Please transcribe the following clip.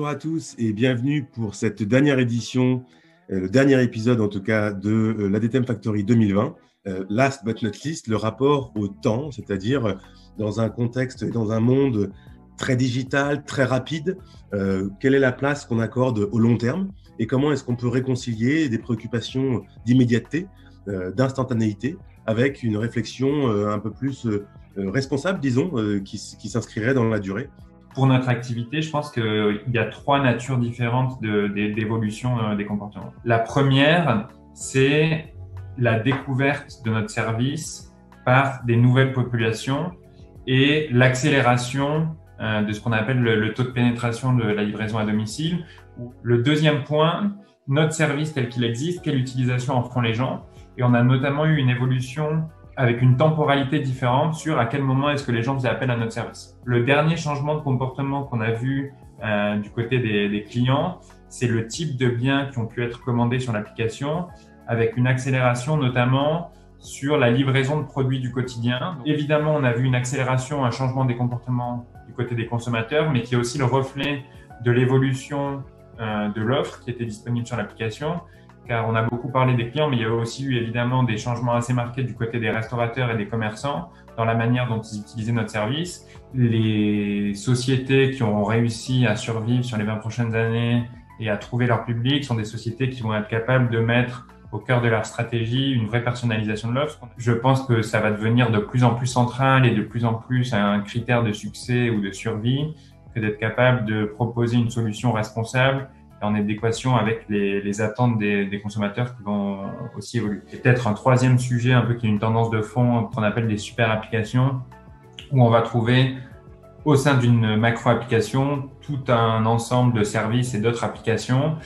Bonjour à tous et bienvenue pour cette dernière édition, le dernier épisode en tout cas de l'ADTM Factory 2020. Last but not least, le rapport au temps, c'est-à-dire dans un contexte et dans un monde très digital, très rapide, quelle est la place qu'on accorde au long terme et comment est-ce qu'on peut réconcilier des préoccupations d'immédiateté, d'instantanéité, avec une réflexion un peu plus responsable, disons, qui s'inscrirait dans la durée. Pour notre activité, je pense qu'il y a trois natures différentes d'évolution des comportements. La première, c'est la découverte de notre service par des nouvelles populations et l'accélération de ce qu'on appelle le taux de pénétration de la livraison à domicile. Le deuxième point, notre service tel qu'il existe, quelle utilisation en font les gens. Et on a notamment eu une évolution avec une temporalité différente sur à quel moment est-ce que les gens faisaient appel à notre service. Le dernier changement de comportement qu'on a vu du côté des clients, c'est le type de biens qui ont pu être commandés sur l'application, avec une accélération notamment sur la livraison de produits du quotidien. Donc, évidemment, on a vu une accélération, un changement des comportements du côté des consommateurs, mais qui est aussi le reflet de l'évolution de l'offre qui était disponible sur l'application. Car on a beaucoup parlé des clients, mais il y a aussi eu évidemment des changements assez marqués du côté des restaurateurs et des commerçants dans la manière dont ils utilisaient notre service. Les sociétés qui auront réussi à survivre sur les 20 prochaines années et à trouver leur public sont des sociétés qui vont être capables de mettre au cœur de leur stratégie une vraie personnalisation de l'offre. Je pense que ça va devenir de plus en plus central et de plus en plus un critère de succès ou de survie que d'être capable de proposer une solution responsable en adéquation avec les attentes des consommateurs qui vont aussi évoluer. Et peut-être un troisième sujet, un peu qui est une tendance de fond, qu'on appelle des super applications, où on va trouver au sein d'une macro-application tout un ensemble de services et d'autres applications.